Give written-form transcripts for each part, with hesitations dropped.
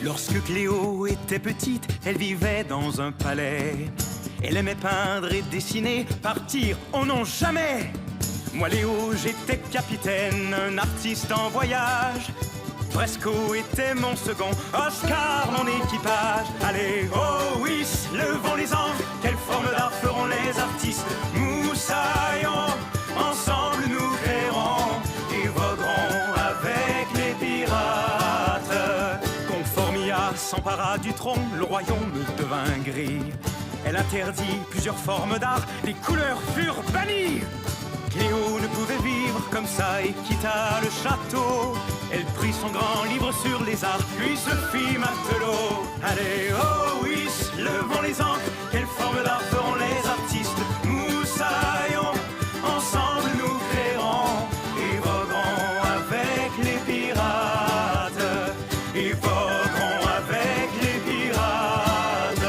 Lorsque Cléo était petite, elle vivait dans un palais. Elle aimait peindre et dessiner, partir, oh non jamais! Moi Léo, j'étais capitaine, un artiste en voyage. Fresco était mon second, Oscar mon équipage. Allez, oh oui, levons les angles, quelle forme d'art feront les artistes? Moussaillons, ensemble nous créerons et voguerons avec les pirates. Conformia s'empara du trône, le royaume devint gris. Elle interdit plusieurs formes d'art, les couleurs furent bannies. Cléo ne pouvait vivre comme ça et quitta le château. Elle prit son grand livre sur les arts, puis se fit matelot. Allez, oh oui, levons les ancres, quelle forme d'art feront les artistes? Moussaillons, ensemble nous créerons et voguerons avec les pirates. Et voguerons avec les pirates.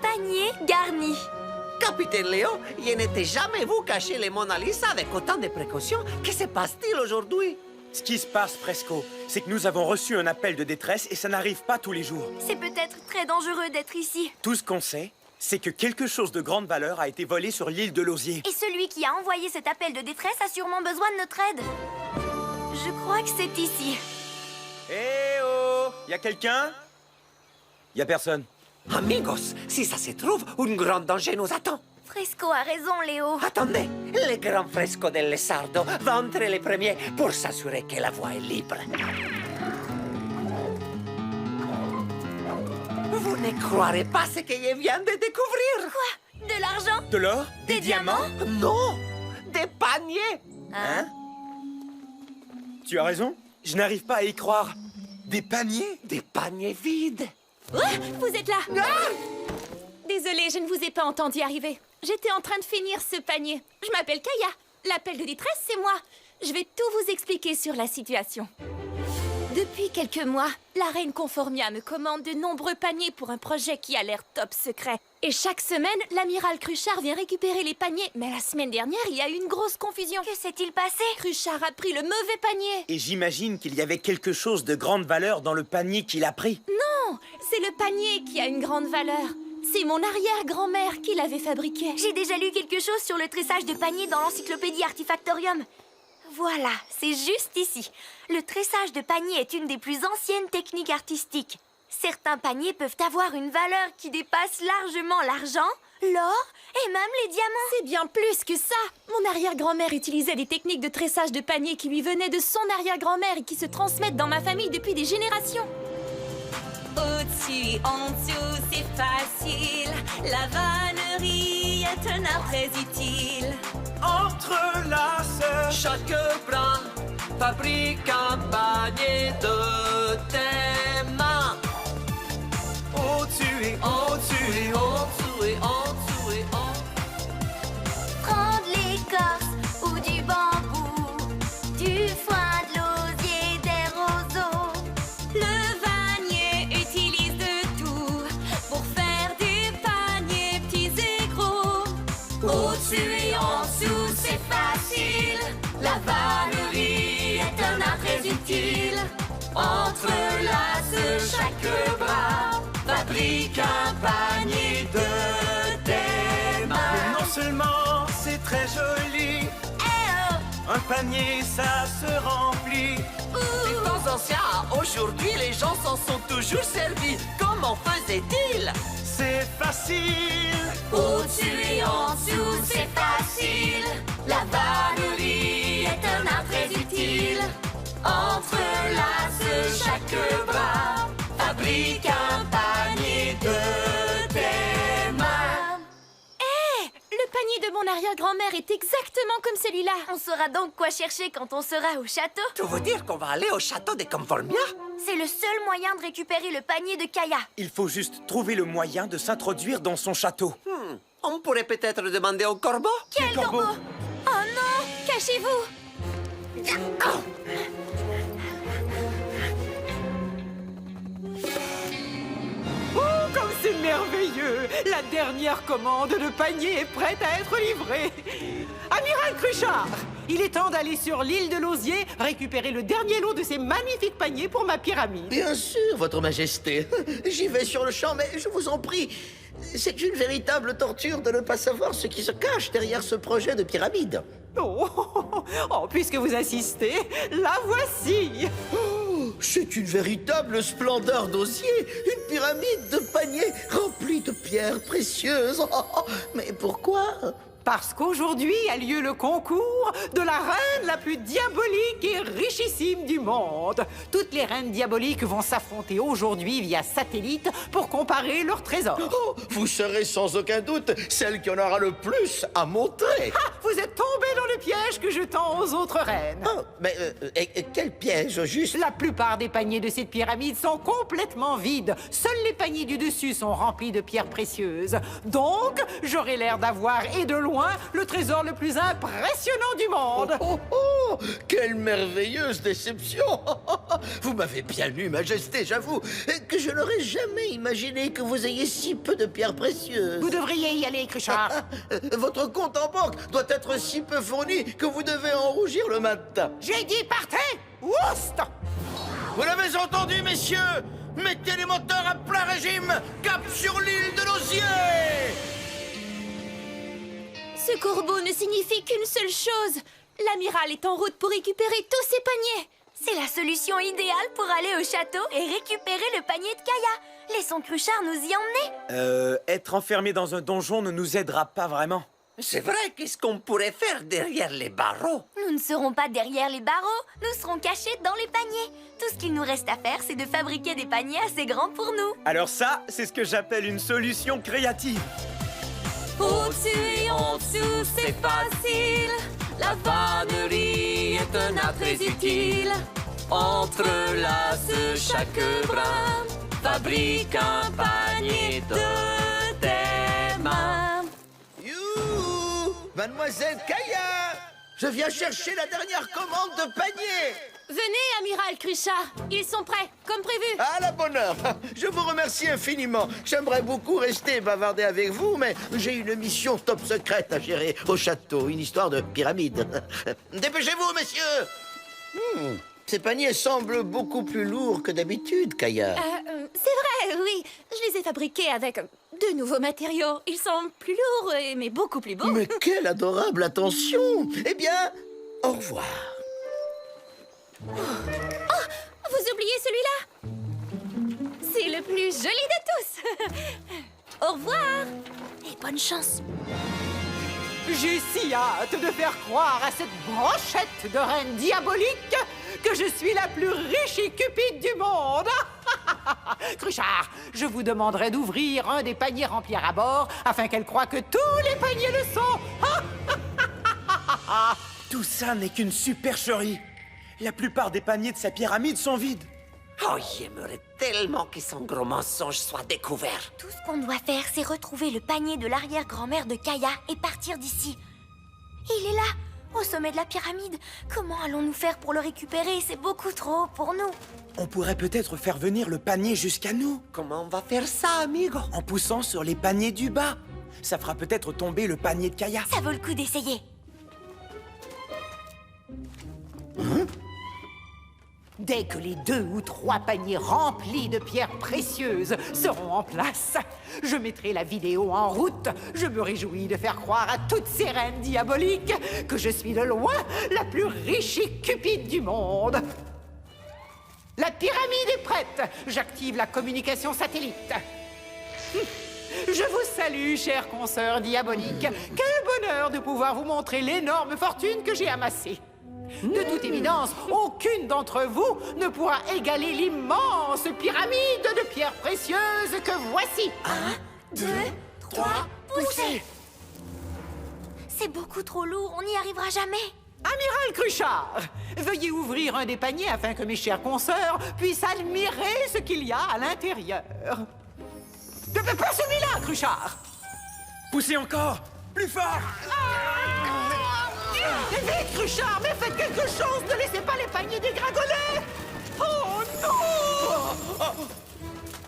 Panier garni. Capitaine Léo, je n'étais jamais vu cacher les Mona Lisa avec autant de précautions. Que se passe-t-il aujourd'hui? Ce qui se passe, Fresco, c'est que nous avons reçu un appel de détresse et ça n'arrive pas tous les jours. C'est peut-être très dangereux d'être ici. Tout ce qu'on sait, c'est que quelque chose de grande valeur a été volé sur l'île de Lausier. Et celui qui a envoyé cet appel de détresse a sûrement besoin de notre aide. Je crois que c'est ici. Eh oh! Y a quelqu'un? Y a personne. Amigos, si ça se trouve, un grand danger nous attend. Fresco a raison, Léo. Attendez, le grand fresco del Lessardo va entrer les premiers pour s'assurer que la voie est libre. Vous ne croirez pas ce que je viens de découvrir? Quoi? De l'argent? De l'or? Des diamants? Non, des paniers. Hein? Tu as raison, je n'arrive pas à y croire. Des paniers? Des paniers vides. Vous êtes là. Désolée, je ne vous ai pas entendu arriver. J'étais en train de finir ce panier. Je m'appelle Kaya. L'appel de détresse, c'est moi. Je vais tout vous expliquer sur la situation. Depuis quelques mois, la reine Conformia me commande de nombreux paniers pour un projet qui a l'air top secret. Et chaque semaine, l'amiral Cruchard vient récupérer les paniers. Mais la semaine dernière, il y a eu une grosse confusion. Que s'est-il passé? Cruchard a pris le mauvais panier. Et j'imagine qu'il y avait quelque chose de grande valeur dans le panier qu'il a pris. Non, c'est le panier qui a une grande valeur. C'est mon arrière-grand-mère qui l'avait fabriqué. J'ai déjà lu quelque chose sur le tressage de paniers dans l'encyclopédie Artifactorium. Voilà, c'est juste ici. Le tressage de paniers est une des plus anciennes techniques artistiques. Certains paniers peuvent avoir une valeur qui dépasse largement l'argent, l'or et même les diamants. C'est bien plus que ça. Mon arrière-grand-mère utilisait des techniques de tressage de paniers qui lui venaient de son arrière-grand-mère et qui se transmettent dans ma famille depuis des générations. Au-dessus, en dessous, c'est facile. La vannerie est un art très utile. Entrelace Chaque brin fabrique un panier de tes mains. au-dessus et au-dessus et En dessous et en dessous et en... Prendre l'écorce ou du bambou, du foin, de l'osier, des roseaux. Le vannier utilise de tout pour faire des paniers petits et gros. Au-dessus et en dessous, c'est facile. La vannerie est un art très utile. Entrelace chaque bras, fabrique un panier de tes Mais mains. non seulement c'est très joli, un panier ça se remplit. Des temps anciens à aujourd'hui, les gens s'en sont toujours servis. Comment faisaient-ils? C'est facile. Au-dessus et en dessous, c'est facile. La vannerie est un art très utile. Entrelace chaque bras, fabrique un panier de tes mains. Le panier de mon arrière-grand-mère est exactement comme celui-là. On saura donc quoi chercher quand on sera au château. Tu veux dire qu'on va aller au château de Conformia? C'est le seul moyen de récupérer le panier de Kaya. Il faut juste trouver le moyen de s'introduire dans son château. On pourrait peut-être demander au corbeau? Quel corbeau. corbeau? Oh non, cachez-vous. Oh, comme c'est c'est merveilleux! La dernière commande de panier est prête à être livrée! Amiral Cruchard, il est temps d'aller sur l'île de l'Osier récupérer le dernier lot de ces magnifiques paniers pour ma pyramide. Bien sûr, Votre Majesté. J'y vais sur le champ, mais je vous en prie. C'est une véritable torture de ne pas savoir ce qui se cache derrière ce projet de pyramide. Oh, puisque vous insistez, la voici! Oh, c'est une véritable splendeur d'osier. Une pyramide de paniers remplie de pierres précieuses. Oh, mais pourquoi? Parce qu'aujourd'hui a lieu le concours de la reine la plus diabolique et richissime du monde. Toutes les reines diaboliques vont s'affronter aujourd'hui via satellite pour comparer leurs trésors. Oh, vous serez sans aucun doute celle qui en aura le plus à montrer. Ah, vous êtes tombé dans le piège que je tends aux autres reines. Oh, mais quel piège, juste? La plupart des paniers de cette pyramide sont complètement vides. Seuls les paniers du dessus sont remplis de pierres précieuses. Donc, j'aurai l'air d'avoir, et de loin, le trésor le plus impressionnant du monde. Oh, oh, oh, quelle merveilleuse déception. Vous m'avez bien eu, Majesté, j'avoue, que je n'aurais jamais imaginé que vous ayez si peu de pierres précieuses. Vous devriez y aller, Cruchard. Votre compte en banque doit être si peu fourni que vous devez en rougir le matin. J'ai dit partez! Oust! Vous l'avez entendu, messieurs? Mettez les moteurs à plein régime. Cap sur l'île de l'Osier. Ce corbeau ne signifie qu'une seule chose. L'amiral est en route pour récupérer tous ses paniers. C'est la solution idéale pour aller au château et récupérer le panier de Kaya. Laissons Cruchard nous y emmener. Être enfermé dans un donjon ne nous aidera pas vraiment. C'est vrai, qu'est-ce qu'on pourrait faire derrière les barreaux? Nous ne serons pas derrière les barreaux, nous serons cachés dans les paniers. Tout ce qu'il nous reste à faire, c'est de fabriquer des paniers assez grands pour nous. Alors ça, c'est ce que j'appelle une solution créative. Au-dessus et en dessous, c'est facile. La vannerie est un art très utile. Entrelace chaque brin, fabrique un panier de tes mains. Youhou! Mademoiselle Kaya! Je viens chercher la dernière commande de panier. Venez, amiral Cruchard. Ils sont prêts, comme prévu. À la bonne heure. Je vous remercie infiniment. J'aimerais beaucoup rester et bavarder avec vous, mais j'ai une mission top secrète à gérer au château, une histoire de pyramide. Dépêchez-vous, messieurs. Ces paniers semblent beaucoup plus lourds que d'habitude, Kaya. C'est vrai, oui. Je les ai fabriqués avec de nouveaux matériaux. Ils sont plus lourds, mais beaucoup plus beaux. Mais quelle adorable attention. Eh bien, au revoir. Oh, vous oubliez celui-là? C'est le plus joli de tous. Au revoir et bonne chance. J'ai si hâte de faire croire à cette brochette de reine diabolique que je suis la plus riche et cupide du monde. Cruchard, je vous demanderai d'ouvrir un des paniers remplis à bord afin qu'elle croie que tous les paniers le sont. Tout ça n'est qu'une supercherie. La plupart des paniers de sa pyramide sont vides. Oh, j'aimerais tellement que son gros mensonge soit découvert. Tout ce qu'on doit faire, c'est retrouver le panier de l'arrière-grand-mère de Kaya et partir d'ici. Il est là, au sommet de la pyramide. Comment allons-nous faire pour le récupérer? C'est beaucoup trop haut pour nous. On pourrait peut-être faire venir le panier jusqu'à nous, Comment on va faire ça, amigo? en poussant sur les paniers du bas. Ça fera peut-être tomber le panier de Kaya. Ça vaut le coup d'essayer. Dès que les 2 ou 3 paniers remplis de pierres précieuses seront en place, je mettrai la vidéo en route. Je me réjouis de faire croire à toutes ces reines diaboliques que je suis de loin la plus riche et cupide du monde. La pyramide est prête. J'active la communication satellite. Je vous salue, chers consoeurs diaboliques. Quel bonheur de pouvoir vous montrer l'énorme fortune que j'ai amassée. De toute évidence, aucune d'entre vous ne pourra égaler l'immense pyramide de pierres précieuses que voici. 1, 2, 3, poussez! C'est beaucoup trop lourd, on n'y arrivera jamais. Amiral Cruchard, veuillez ouvrir un des paniers afin que mes chers consoeurs puissent admirer ce qu'il y a à l'intérieur. Pas celui-là, Cruchard! Poussez encore! Plus fort! Vite, Cruchard, mais faites quelque chose! Ne laissez pas les paniers dégringoler! Oh non!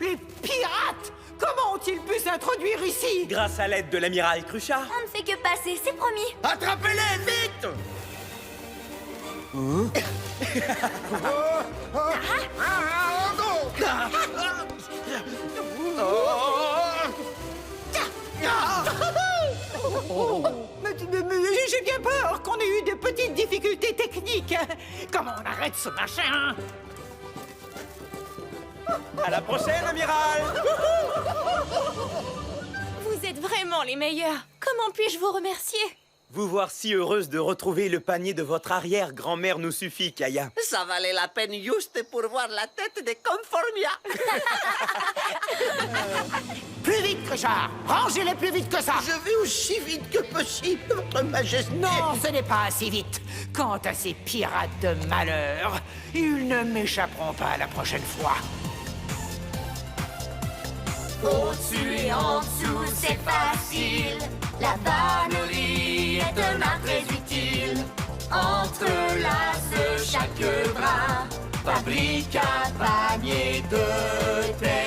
Les pirates! Comment ont-ils pu s'introduire ici? Grâce à l'aide de l'amiral Cruchard. On ne fait que passer, c'est promis. Attrapez-les, vite! Mais j'ai bien peur qu'on ait eu de petites difficultés techniques. Comment on arrête ce machin? À la prochaine, amiral. Vous êtes vraiment les meilleurs. Comment puis-je vous remercier? Vous voir si heureuse de retrouver le panier de votre arrière-grand-mère nous suffit, Kaya. Ça valait la peine juste pour voir la tête de Conformia. Plus vite, Cruchard! Rangez-les plus vite que ça! Je vais aussi vite que possible, votre majesté. Non, ce n'est pas assez vite. Quant à ces pirates de malheur, ils ne m'échapperont pas la prochaine fois. Au-dessus et en dessous, c'est facile. La vannerie est un art très utile. Entrelace chaque bras, fabrique un panier de terre.